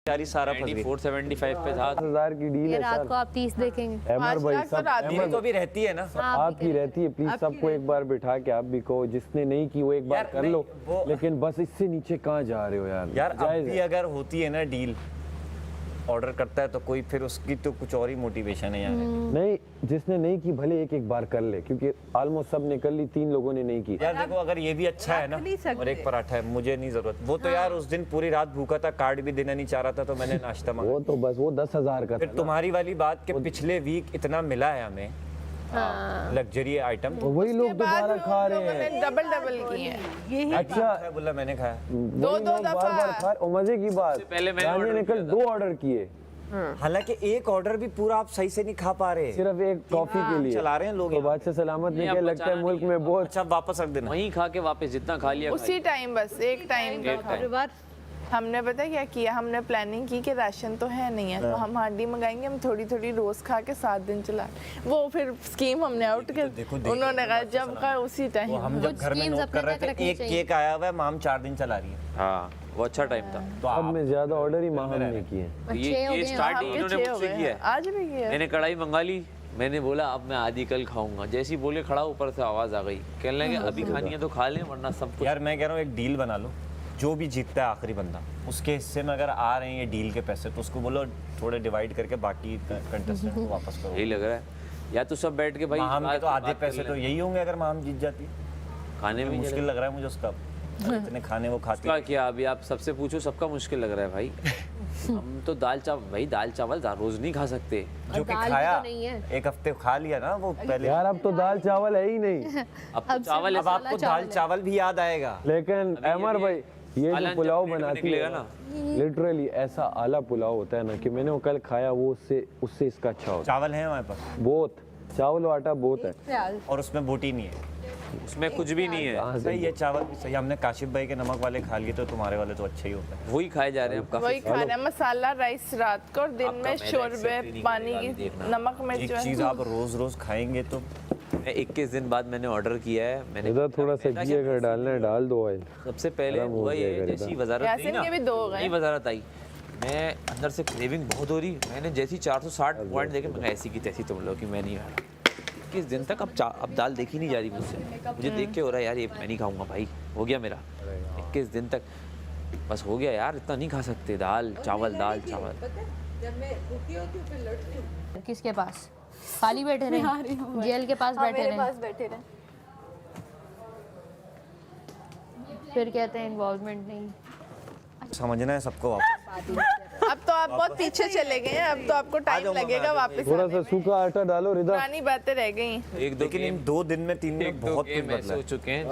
सारा 475 पे था। 1000 की डील है रात को आप 30 देखेंगे। अमर भाई सब अमर तो भी रहती है ना, आपकी रहती है। प्लीज सबको एक बार बिठा के आप भी कहो, जिसने नहीं की वो एक बार कर लो, लेकिन बस इससे नीचे कहाँ जा रहे हो यार। यार अब भी अगर होती है ना डील, ऑर्डर करता है तो कोई, फिर उसकी तो कुछ और ही मोटिवेशन है यार। नहीं, जिसने नहीं की भले एक बार कर ले, क्योंकि ऑलमोस्ट सब ने कर ली, 3 लोगों ने नहीं की। यार देखो, अगर ये भी अच्छा है ना और एक पराठा है, मुझे नहीं जरूरत वो तो। यार उस दिन पूरी रात भूखा था, कार्ड भी देना नहीं चाह रहा था, तो मैंने नाश्ता मांगा। वो तो बस वो 10,000 का था। फिर तुम्हारी वाली बात के पिछले वीक इतना मिला है हमें लग्जरी आइटम, वही लोग दोबारा खा रहे हैं, डबल किए हैं। अच्छा बोला मैंने खाया दो बार खा। और मजे की बात, पहले मैंने रानी ने कल 2 ऑर्डर किए, हालांकि एक ऑर्डर भी पूरा आप सही से नहीं खा पा रहे, सिर्फ एक कॉफी के लिए चला रहे हैं लोग। तो बात से सलामत नहीं, क्या लगता है मुल्क में बहुत। अच्छा वापस रख देना, वहीं खा के वापस जितना खा लिया उसी टाइम, बस एक टाइम का। हमने पता क्या किया, हमने प्लानिंग की कि राशन तो है नहीं है, तो हम हांडी मंगाएंगे, हम थोड़ी थोड़ी रोज खा के 7 दिन चला। वो फिर स्कीम हमने आउट कर, उन्होंने कहा जब का उसी टाइम। हम जब घर में नोट कर रहे थे, एक केक आया हुआ है, माम 4 दिन चला रही है। हाँ वो अच्छा टाइम था। तो अब मैं ज्यादा ऑर्डर ही माहम ने किए। ये स्टार्टिंग इन्होंने मुझसे किया है, आज भी किया। मैंने कढ़ाई मंगा ली, मैंने बोला अब मैं आधी कल खाऊंगा। जैसे ही बोले खड़ा, ऊपर से आवाज आ गई, कहने लगे अभी खानी है तो खा लें, वरना सब कुछ। यार मैं कह रहा हूँ एक डील बना लो, जो भी जीतता है आखिरी बंदा, उसके हिस्से में अगर आ रहे हैं ये डील के पैसे, तो उसको बोलो थोड़े डिवाइड करके बाकी कंटेस्टेंट को वापस करो। यही लग रहा है, या तो सब बैठ के भाई माहम के तो आधे पैसे तो यही होंगे अगर माहम जीत जाती है। खाने में मुश्किल लग रहा है मुझे उसका, इतने खाने वो खाती है क्या। अभी आप सबसे पूछो, सबका मुश्किल लग रहा है भाई। हम तो दाल चावल रोज नहीं खा सकते। जो कि खाया एक हफ्ते खा लिया ना वो पहले। यार अब तो दाल चावल है ही नहीं, अब तो चावल, अब आपको दाल चावल भी याद आएगा। लेकिन अमर भाई ये जो पुलाव बनाती है ना, लिटरली ऐसा आला पुलाव होता है ना, कि मैंने वो कल खाया, वो उससे इसका अच्छा होता चावल है हमारे पास है बहुत, चावल और आटा बहुत है, और उसमें बोटी नहीं है, उसमें कुछ भी नहीं है। सही है, चावल भी सही। हमने काशिफ भाई के नमक वाले खा लिए, तो तुम्हारे वाले तो अच्छे ही होते हैं। वही खाए जा रहे हैं, वही खाना, मसाला राइस रात को, और दिन में शोरबे, पानी की, नमक मिर्च। एक चीज आप रोज रोज खाएंगे तो। 21 दिन बाद मैंने ऑर्डर किया है। मैंने इधर थोड़ा सा घी अगर डालना है डाल दो ऑयल। सबसे पहले हुआ ये, जैसी वजारत आई ना, के भी 2 हो गए। नहीं वजारत आई, मैं अंदर से क्रेविंग बहुत हो रही, मैंने जैसी 460 पॉइंट देखे, मैं ऐसी की तैसी तुम लोग की मैं नहीं आ रहा। 21 दिन तक अब दाल देखी नहीं जा रही मुझसे, मुझे देख के हो रहा है यार ये मैं नहीं खाऊंगा भाई, हो गया मेरा 21 दिन तक, बस हो गया यार, इतना नहीं खा सकते। दाल चावल जब मैं भूखी होती हूँ फिर लड़ती हूँ। किसके पास? खाली बैठे रहे, जेल के पास बैठे रहे, फिर कहते हैं इन्वॉल्वमेंट नहीं। समझना है सबको वापस। अब तो आप बहुत पीछे चले गए हैं, अब तो आपको टाइम लगेगा वापस। थोड़ा सा सूखा आटा डालो रिदा, पुरानी बातें रह गई। लेकिन इन 2 दिन में 3 में बहुत कुछ बदला हो चुके हैं,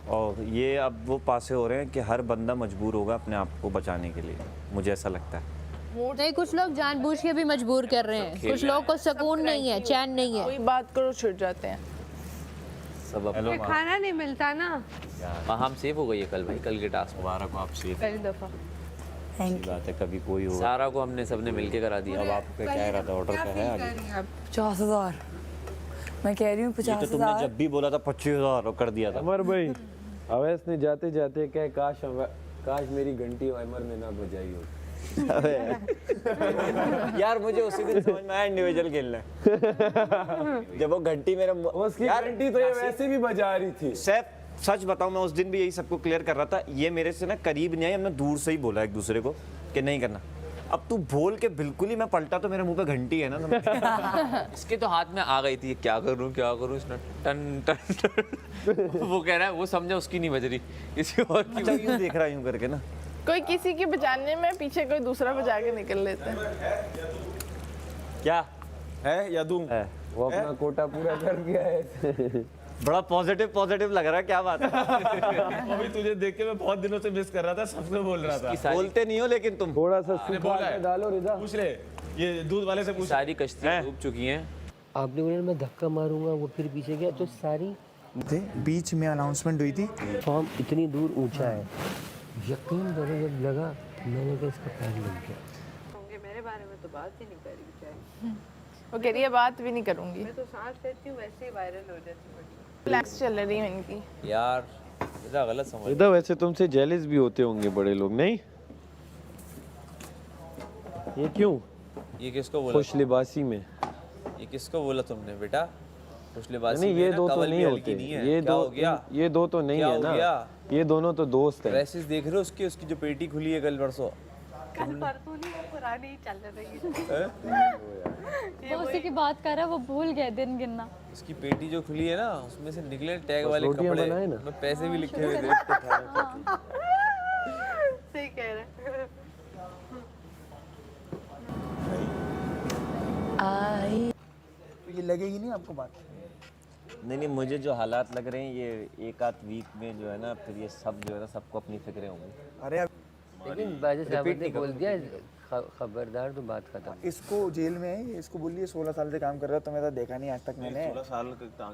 और ये अब वो पासे हो रहे हैं कि हर बंदा मजबूर होगा अपने आप को बचाने के लिए, मुझे ऐसा लगता है। नहीं, कुछ लोग जानबूझ के भी मजबूर कर रहे हैं, कुछ लोगों को सुकून नहीं है, चैन नहीं है, कोई बात करो छूट जाते हैं। सब खाना नहीं मिलता ना। हम सेव हो गई है कल भाई, कल के टास्क मुबारक हो आप सेफ। पहली दफा बात है, कभी कोई हो। सारा को हमने सबने मिलके करा दिया। अब आपका क्या इरादा, ऑर्डर का है आगे? 50,000 मैं कह रही हूँ। 50,000 तो तुमने जब भी बोला था 25,000 कर दिया था। अमर भाई अवैस ने जाते जाते कहे काश मेरी घंटी अमर ने ना बजाई हो। यार मुझे उसी दिन समझ में आया इंडिविजुअल खेलना है। जब वो घंटी मेरा, उसकी घंटी तो ये वैसे भी बजा रही थी। सैफ सच बताऊं, मैं उस दिन भी यही सबको क्लियर कर रहा था, ये मेरे से ना करीब नहीं आई, हमने दूर से ही बोला एक दूसरे को कि नहीं करना। अब तू बोल के बिल्कुल ही मैं पलटा तो मेरे मुंह पे घंटी है ना। इसके तो हाथ में आ गई थी, क्या करूं इसने टन टन टन। वो कह रहा है, वो समझा उसकी नहीं बज रही, किसी और की। अच्छा यूं देख रहा यूं करके ना, कोई किसी की बजाने में पीछे कोई दूसरा बजा के निकल लेते हैं। क्या है या दूं है? वो अपना कोटा पूरा कर गया है। बड़ा पॉजिटिव लग रहा है, क्या बात है? अभी तुझे देख के मैं बहुत दिनों से मिस कर रहा था, सबसे बोल रहा था। बोलते नहीं हो लेकिन तुम। थोड़ा सा सूखा आटा डालो रिदा, पूछ ले, ये दूध वाले से पूछ। सारी कश्तियां डूब चुकी हैं। आपने बोला मैं धक्का मारूंगा, वो फिर पीछे गया, तो सारी बीच में अनाउंसमेंट हुई थी। फॉर्म इतनी दूर ऊंचा है, यकीन करो जब लगा मैंने कहा इसका पैर लग गया। मेरे बारे में तो बात ही नहीं करी बेचारी। वो कह रही है बात भी नहीं करूंगी। मैं तो सांस लेती हूँ वैसे ही वायरल हो जाती हूँ। रिलैक्स चल रही है इनकी। यार रिदा गलत समझ रिदा वैसे तुमसे जेलिस भी होते होंगे बड़े लोग, नहीं? ये क्यों? ये किसको बोला? खुश लिबासी में। ये किसको बोला तुमने बेटा? खुश लिबासी नहीं, में ये ना दो तो कवल नहीं भी होते। हल्की नहीं है। ये क्या दो हो गया? ये दो तो नहीं क्या है हो ना। गया? ये दोनों तो दोस्त हैं। ड्रेसेस देख रहे हो उसकी जो पेटी खुली है कल परसों। कल परसों नहीं, वो पुरानी ही चल रही है। वो उसी की बात कर रहा है, वो भूल गए दिन गिनना। उसकी पेटी जो खुली है ना, उसमें से निकले टैग वाले रोटियां कपड़े, बनाए ना। उसमें पैसे भी लिखे हुए थे। सही कह रहे हैं। तो ये लगेगी नहीं आपको बात? नहीं, मुझे जो हालात लग रहे हैं ये एक आध वीक में जो है ना, फिर ये सब जो है ना, सबको अपनी फिक्रें होंगी। अरे अब लेकिन बाजी साहब ने बोल दिया खबरदार, तो बात खत्म। इसको जेल में है, इसको बोलिए 16 साल से काम कर रहा है, तो मैं तो देखा नहीं आज तक मैंने। 16 साल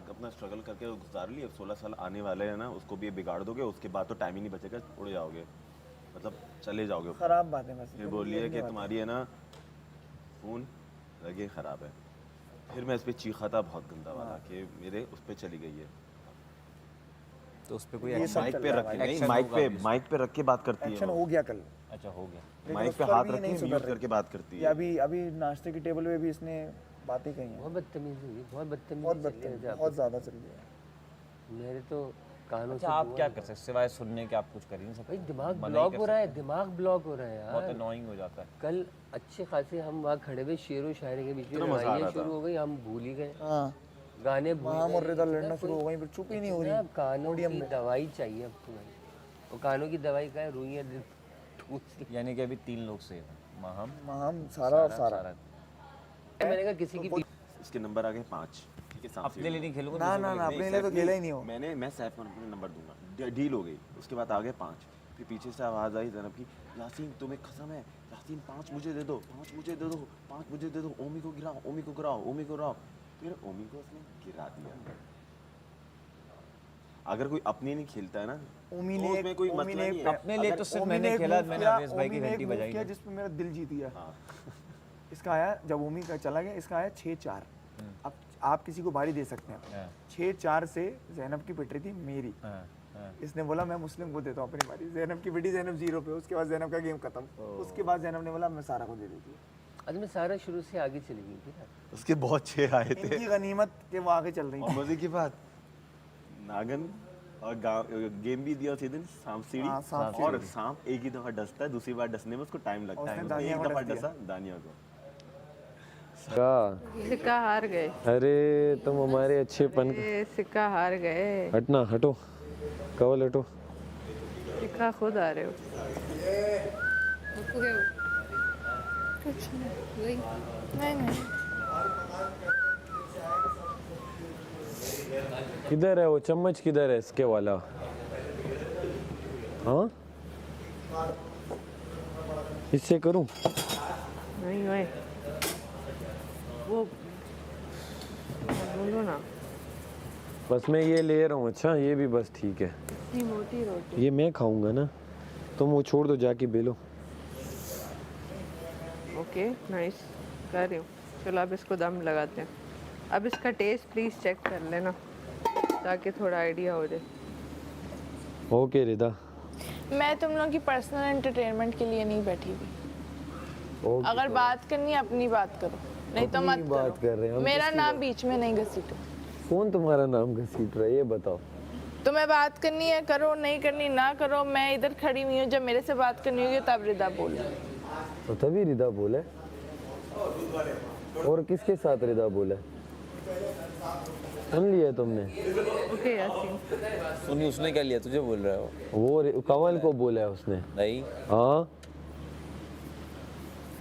अपना स्ट्रगल करके गुजार लिया, 16 साल आने वाले हैं ना, उसको भी बिगाड़ दोगे, उसके बाद तो टाइम ही नहीं बचेगा, उड़ जाओगे, मतलब चले जाओगे। खराब बात है बस। फिर बोलिए कि तुम्हारी है ना फ़ोन लगे ख़राब है। फिर मैं इस पर चीखा था बहुत गंदा वाला कि मेरे उस पर चली गई है। तो उस पे कोई ये सब माइक चल पे रहा रख है के भाई। नहीं, Action माइक पे रख के बात करती है एक्शन वो। हो गया कल, अच्छा हो गया। लेकिन माइक उस पे पर हाथ भी रख नहीं के सुधर म्यूट रही। करके बात करती ये है। अभी नाश्ते की टेबल पे भी इसने बातें कही हैं। बहुत बदतमीजी हुई, बहुत बदतमीजी बहुत चली है बदतमीज, जहाँ बहुत ज़्यादा चल रही है। पे। मेरे तो कानों अच्छा से आप धुआं क्या निकल- कर सकते सिवाय सुनने के? आप कुछ कर ही नहीं भाई सकते। दिमाग मना ही ब्लॉक कर हो रहा है, सकते दिमाग ब्लॉक हो रहा है बहुत यार। अनोइंग हो जाता है। कल अच्छे खासे हम वहाँ खड़े हुए, शेर व शायरी के बीच में इतना मजा आ लड़ाइयाँ रहा शुरू था। हो गई, हम भूल ही गए, हाँ, गाने भूल माम गए। और रिदा इतना लड़ना शुरू कोई- हो गई, फिर चुप ही नहीं हो इतना रही। कानों पोडियम की में। दवाई चाहिए अब तुम्हें। वो कानों की दवाई का है, रुइयाँ ठूस ली। यानी कि अभी 3 लोग से माहम हम सारा और सारा। मैंने कहा किसी की इसके नंबर आ गए 5, ठीक है, सांप अपने लिए नहीं खेलूंगा। ना ना ना, अपने लिए तो खेला ही नहीं हो। मैं सैफ में अपने नंबर दूंगा, डील हो गई। उसके बाद आ गए 5, फिर पीछे से आवाज़ आई ज़ैनब की, यासीन तुम्हें कसम है, यासीन 5 मुझे दे दो, 5 मुझे दे दो, 5 मुझे दे दो, ओमी को गिराओ, ओमी को गिराओ, ओमी को गिराओ। फिर ओमी को उसने गिरा दिया। अगर कोई अपने नहीं खेलता है ना, ओमी तो ने उसमें कोई ओमी मसला ने नहीं है। अपने लिए अगर तो सिर्फ ओमी मैंने ने एक खेला, move मैंने किया, अवेश भाई की ओमी ने एक घंटी move बजाई किया नहीं। जिसमें मेरा दिल जीत गया। इसका आया जब ओमी का चला गया, इसका आया 6-4। अब आप किसी को बारी दे सकते हैं। हाँ, 6-4 से जैनब की पिट रही थी मेरी। हाँ, हाँ। इसने बोला मैं मुस्लिम को देता हूँ अपनी बारी। जैनब की पिटी, जैनब 0 पे। उसके बाद जैनब का गेम खत्म। उसके बाद जैनब ने बोला मैं सारा को दे देती हूँ। आज में सारा शुरू से आगे चली गई थी ना। उसके बहुत 6 आए थे। इनकी गनीमत के वो आगे चल रही और थी। मजे की बात, नागन और गेम भी दिया उसी दिन, सांप सीढ़ी। हाँ, सांप और सांप एक ही दफा डसता है, दूसरी बार डसने में उसको टाइम लगता है। उसने उसने दानिया एक को दफा डस दिया। डसा दानिया को। का सिक्का हार गए, अरे तुम हमारे अच्छेपन ये सिक्का हार गए। हटना, हटो, कवल हटो। सिक्का खुद आ रहे हो। नहीं नहीं, किधर है वो चम्मच, किधर है इसके वाला? हाँ, इससे करूं? नहीं भाई, वो बोलो ना। बस मैं ये ले रहा हूँ। अच्छा ये भी बस ठीक है। इतनी मोटी रोटी। ये मैं खाऊंगा ना, तुम वो छोड़ दो, जाके बेलो। ओके नाइस, कर रही हूँ। चलो अब इसको दम लगाते हैं। अब इसका टेस्ट प्लीज़ चेक कर लेना ताकि थोड़ा आइडिया हो जाए। ओके रिदा, मैं तुम लोगों की पर्सनल एंटरटेनमेंट के लिए नहीं बैठी हुई। ओके। अगर बात करनी है अपनी बात करो, नहीं तो मत अपनी बात कर रहे हैं करो। हम, मेरा किसकी नाम बीच में नहीं घसीटो। कौन तुम्हारा नाम घसीट रहा है ये बताओ? तुम्हें बात करनी है करो, नहीं करनी ना करो। मैं इधर खड़ी हुई हूँ, जब मेरे से बात करनी होगी तब रिदा बोलो। तो तभी रिदा बोले। और किसके साथ रिदा बोले? सुन लिया तुमने? ओके यासीन, सुनी उसने क्या लिया, तुझे बोल रहा है वो? वो कंवल को बोला है उसने। नहीं, हाँ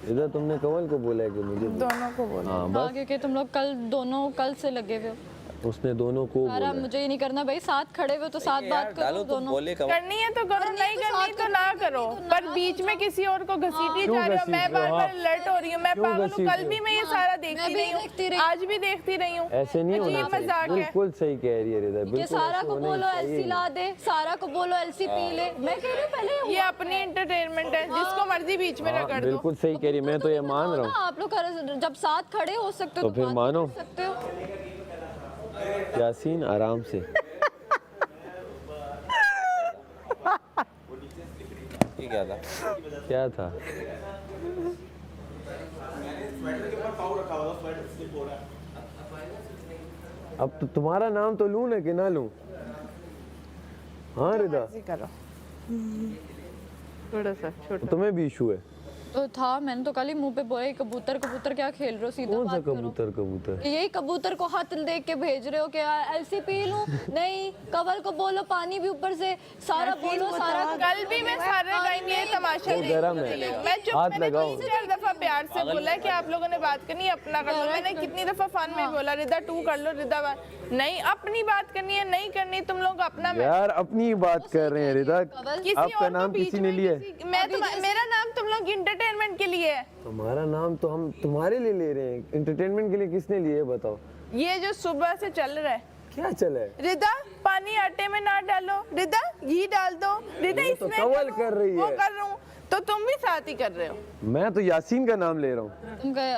रिदा, तुमने कंवल को बोला है कि मुझे बोला? दोनों को बोलो। हाँ हाँ, बस क्योंकि तुम लोग कल दोनों कल से लगे हुए हो। उसने दोनों को सारा बोला है। मुझे ये नहीं करना भाई, साथ खड़े हुए तो साथ बात करो डालो तुम दोनों। बोले कब? करनी है तो करो, नहीं करनी तो ना करो। पर बीच में किसी और को घसीटी जा रहे हो। मैं बार बार अलर्ट हो रही हूँ। मैं पागल हूँ। कल भी मैं ये सारा देखती रही हूँ, आज भी देखती रही हूँ। ऐसे नहीं होना अजीब मजाक चाहिए। है। बिल्कुल सही कह रही है रिदा, कि बिल्कुल सारा ऐसे को होना ही बोलो चाहिए। एलसी ला दे, सारा को बोलो एलसी पी ले। मैं कह रही हूँ पहले ये अपनी एंटरटेनमेंट है, जिसको मर्जी बीच में हाँ, रगड़ दो। बिल्कुल सही कह रही है, मैं तो ये मान रहा हूँ। आप लोग जब साथ खड़े हो सकते हो तो फिर बात मानो। कर सकते हो। यासीन आराम से। ये क्या था? क्या था? अब तो तुम्हारा नाम तो लूं ना कि ना लूं? हाँ रिदा, ऐसे करो थोड़ा सा छोटा। तुम्हें भी इशू है? तो था, मैंने तो कल ही मुंह पे बोला कबूतर कबूतर क्या खेल रहे हो, सीधा कौन सा बात करो। कबूतर? कबूतर यही कबूतर को हाथ देख के भेज रहे हो क्या? ऐसी पी लूं? नहीं, कवल को बोलो पानी भी ऊपर से सारा बोलो, सारा कल भी मैं सारे टाइम ये तमाशा वो देखती गरम थी। है, मैं चुप, हाथ मैंने लगाओ। 3-4 दफा प्यार से बोला है कि आप लोगों ने बात करनी है अपना कर लो। मैंने कितनी दफा फन में बोला रिदा 2 कर लो, रिदा 1। नहीं, अपनी बात करनी है, नहीं करनी तुम लोग अपना। यार अपनी ही बात कर रहे हैं रिदा, किसी आपका और को नाम बीच किसी ने में लिया? मेरा नाम तुम लोग इंटरटेनमेंट के लिए है। तुम्हारा नाम तो हम तुम्हारे लिए ले रहे हैं, एंटरटेनमेंट के लिए किसने लिए है बताओ? ये जो सुबह से चल रहा है, क्या चला है? रिदा पानी आटे में ना डालो, रिदा घी डाल दो, रिदा ये तो इसमें कवल करो, कर रही वो है। कर रहा हूँ, तो तुम भी साथ ही कर रहे हो। मैं तो यासीन का नाम ले रहा हूँ।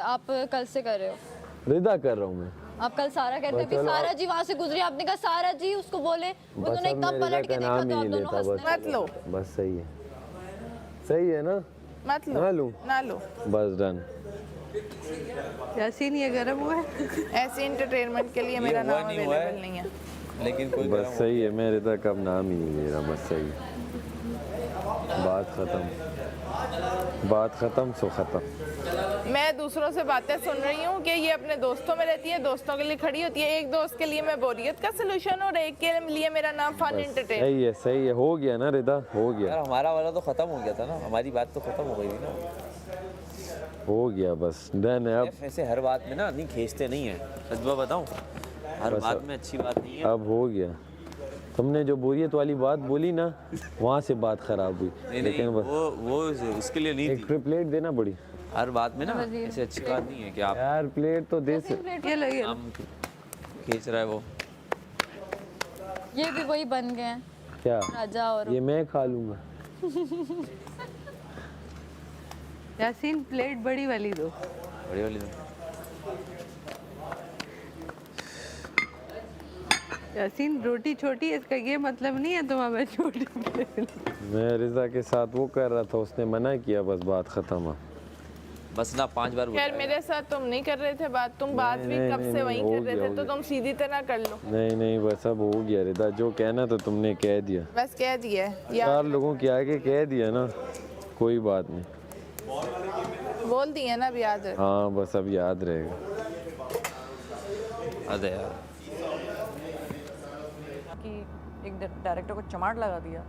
आप कल से कर रहे हो? रिदा कर रहा हूँ मैं। आप कल सारा कहते थे, सारा जी वहाँ से गुजरी, आपने कहा सारा जी उसको बोले, बस उन्होंने अब एकदम मैं पलट रिदा के का देखा नाम तो ही आप नहीं दोनों लेता, हंसने बस मत लो, बस सही है, सही है ना? मत लो, ना लूं? ना लो। बस डन। यासीन ये गर्म हुआ है। ऐसे एंटरटेनमेंट के लिए मेरा नाम अवेलेबल नहीं है। लेकिन कोई बस सही है, मैं रिदा का अब नाम ही नहीं ले रहा, बस सही है। बात खत्म, बात खत्म सो खत्म। मैं दूसरों से बातें सुन रही हूँ कि ये अपने दोस्तों में रहती है, दोस्तों के लिए खड़ी होती है। एक दोस्त के लिए मैं बोरियत का सलूशन और एक के लिए मेरा नाम फन एंटरटेन। सही है, हो गया ना रिदा, हो गया, यार हमारा वाला तो खत्म हो गया था ना, हमारी बात तो खत्म हो गई थी ना। हो गया, बस डन है। अब ऐसे हर बात में ना नहीं खींचते नहीं है, सच बताऊं, हर बस बात में अच्छी बात नहीं है। अब हो गया। तुमने जो बोरियत वाली बात बोली ना, वहाँ से बात खराब हुई। नहीं, लेकिन बस वो उसके लिए नहीं एक थी। ट्रिप प्लेट देना बड़ी। हर बात में ना ऐसे अच्छी बात नहीं है कि आप यार प्लेट तो दे ये लगे आम खींच रहा है वो। ये भी वही बन गए हैं क्या? राजा और ये मैं खा लूंगा। यासीन प्लेट बड़ी वाली दो। बड़ी वाली तो यासीन रोटी छोटी है, इसका ये मतलब नहीं है तुम हमें छोटी प्लेट। मैं रिजा के साथ वो कर रहा था, उसने मना किया, बस बात खत्म। बस ना 5 बार खैर मेरे साथ तुम नहीं कर रहे थे बात, तुम बात भी नहीं, कब नहीं, से नहीं, वहीं हो कर रहे गया, थे, तो तुम सीधी तरह कर लो। नहीं नहीं, बस अब हो गया रिदा, जो कहना तो तुमने कह दिया। बस कह दिया है, 4 लोगों के आगे कह दिया ना, कोई बात नहीं। बोल दिए ना, अब याद रहे। हाँ बस अब याद रहेगा। अरे यार कि एक डायरेक्टर को चमाट लगा दिया